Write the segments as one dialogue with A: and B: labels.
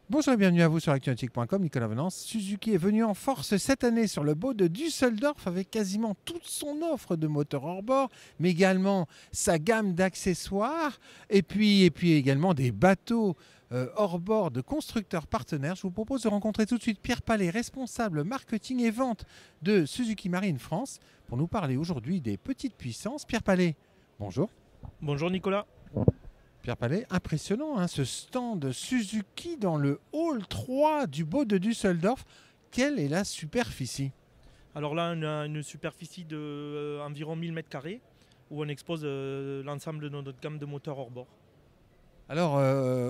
A: Bonjour et bienvenue à vous sur actu-nautique.com. Nicolas Venance. Suzuki est venu en force cette année sur le beau de Düsseldorf avec quasiment toute son offre de moteurs hors-bord, mais également sa gamme d'accessoires et puis également des bateaux hors-bord de constructeurs partenaires. Je vous propose de rencontrer tout de suite Pierre Palais, responsable marketing et vente de Suzuki Marine France, pour nous parler aujourd'hui des petites puissances. Pierre Palais, bonjour.
B: Bonjour Nicolas.
A: Pierre Palais, impressionnant hein, ce stand Suzuki dans le hall 3 du beau de Düsseldorf. Quelle est la superficie?
B: Alors là, on a une superficie de environ 1000 m² où on expose l'ensemble de notre gamme de moteurs hors bord.
A: Alors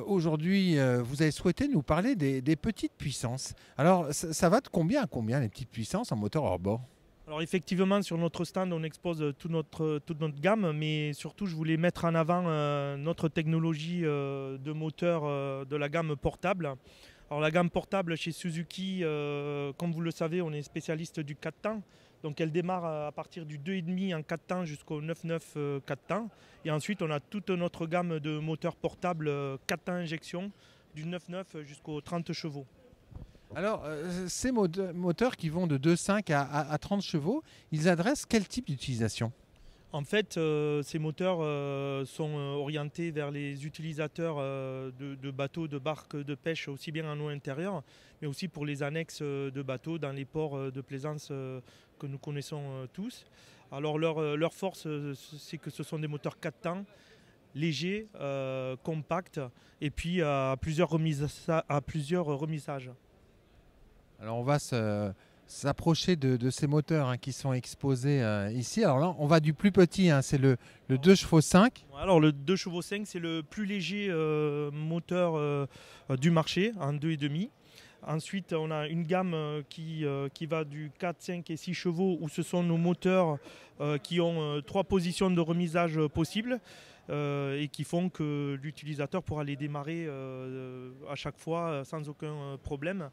A: aujourd'hui, vous avez souhaité nous parler des petites puissances. Alors ça va de combien à combien les petites puissances en moteur hors bord?
B: Alors effectivement, sur notre stand, on expose toute notre gamme, mais surtout, je voulais mettre en avant notre technologie de moteur de la gamme portable. Alors la gamme portable chez Suzuki, comme vous le savez, on est spécialiste du 4 temps. Donc elle démarre à partir du 2,5 en 4 temps jusqu'au 9,9 4 temps. Et ensuite, on a toute notre gamme de moteurs portables 4 temps injection, du 9,9 jusqu'aux 30 chevaux.
A: Alors ces moteurs qui vont de 2,5 à 30 chevaux, ils adressent quel type d'utilisation?
B: En fait, ces moteurs sont orientés vers les utilisateurs de bateaux, de barques de pêche, aussi bien en eau intérieure, mais aussi pour les annexes de bateaux dans les ports de plaisance que nous connaissons tous. Alors leur force, c'est que ce sont des moteurs 4 temps, légers, compacts, et puis à plusieurs remisages.
A: Alors on va s'approcher de ces moteurs hein, qui sont exposés ici. Alors là, on va du plus petit, hein, c'est le 2 chevaux 5.
B: Alors le 2 chevaux 5, c'est le plus léger moteur du marché, en 2,5. Ensuite, on a une gamme qui va du 4, 5 et 6 chevaux, où ce sont nos moteurs qui ont 3 positions de remisage possibles et qui font que l'utilisateur pourra les démarrer à chaque fois sans aucun problème.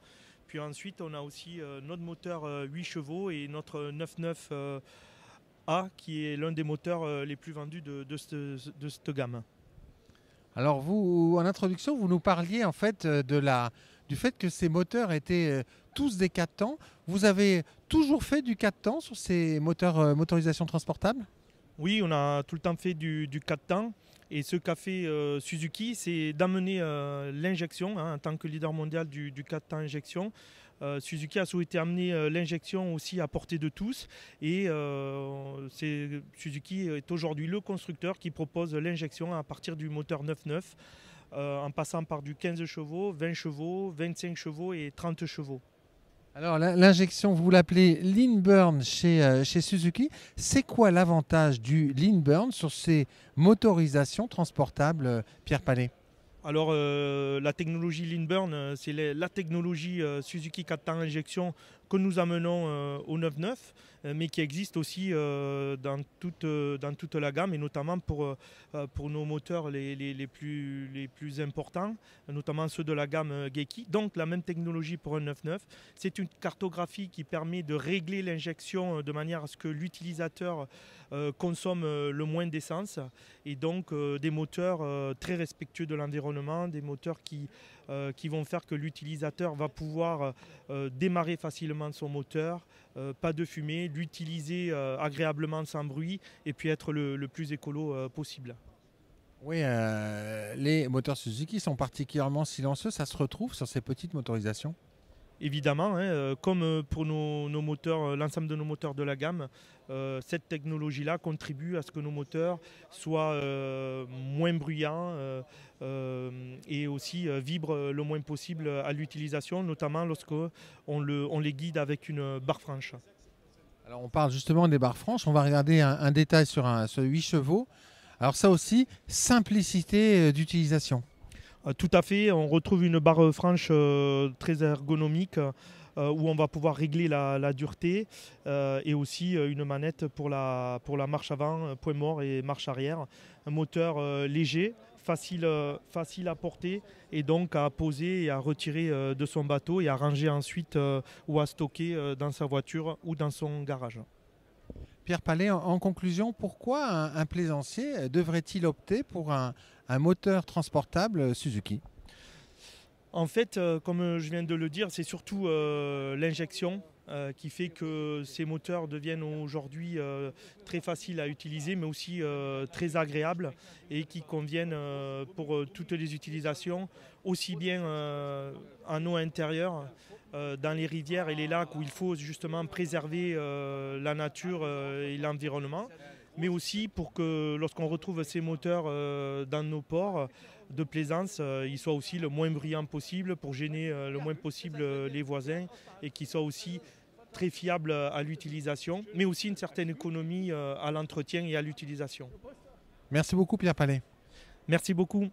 B: Puis ensuite, on a aussi notre moteur 8 chevaux et notre 9,9 A, qui est l'un des moteurs les plus vendus de cette gamme.
A: Alors vous, en introduction, vous nous parliez en fait du fait que ces moteurs étaient tous des 4 temps. Vous avez toujours fait du 4 temps sur ces moteurs motorisation transportable?
B: Oui, on a tout le temps fait du 4 temps. Et ce qu'a fait Suzuki, c'est d'amener l'injection hein, en tant que leader mondial du 4 temps injection. Suzuki a souhaité amener l'injection aussi à portée de tous. Et Suzuki est aujourd'hui le constructeur qui propose l'injection à partir du moteur 9,9 en passant par du 15 chevaux, 20 chevaux, 25 chevaux et 30 chevaux.
A: Alors l'injection, vous l'appelez lean burn chez Suzuki. C'est quoi l'avantage du lean burn sur ces motorisations transportables, Pierre Palais?
B: Alors la technologie Lean Burn, c'est la technologie Suzuki 4 temps injection que nous amenons au 9.9, mais qui existe aussi dans toute la gamme, et notamment pour nos moteurs les plus importants, notamment ceux de la gamme Geki. Donc la même technologie pour un 9.9. C'est une cartographie qui permet de régler l'injection de manière à ce que l'utilisateur consomme le moins d'essence, et donc des moteurs très respectueux de l'environnement, des moteurs qui vont faire que l'utilisateur va pouvoir démarrer facilement son moteur, pas de fumée, l'utiliser agréablement sans bruit, et puis être le plus écolo possible.
A: Oui, les moteurs Suzuki sont particulièrement silencieux. Ça se retrouve sur ces petites motorisations?
B: Évidemment, hein, comme pour nos moteurs, l'ensemble de nos moteurs de la gamme, cette technologie-là contribue à ce que nos moteurs soient moins bruyants et aussi vibrent le moins possible à l'utilisation, notamment lorsqu'on les guide avec une barre franche.
A: Alors on parle justement des barres franches. On va regarder un détail sur 8 chevaux. Alors ça aussi, simplicité d'utilisation.
B: Tout à fait, on retrouve une barre franche très ergonomique où on va pouvoir régler la dureté et aussi une manette pour la marche avant, point mort, et marche arrière. Un moteur léger, facile à porter, et donc à poser et à retirer de son bateau et à ranger ensuite ou à stocker dans sa voiture ou dans son garage.
A: Pierre Palais, en conclusion, pourquoi un plaisancier devrait-il opter pour un moteur transportable Suzuki?
B: En fait, comme je viens de le dire, c'est surtout l'injection qui fait que ces moteurs deviennent aujourd'hui très faciles à utiliser, mais aussi très agréables et qui conviennent pour toutes les utilisations, aussi bien en eau intérieure, dans les rivières et les lacs où il faut justement préserver la nature et l'environnement, mais aussi pour que lorsqu'on retrouve ces moteurs dans nos ports de plaisance, ils soient aussi le moins bruyants possible pour gêner le moins possible les voisins et qu'ils soient aussi très fiables à l'utilisation, mais aussi une certaine économie à l'entretien et à l'utilisation.
A: Merci beaucoup Pierre Palais.
B: Merci beaucoup.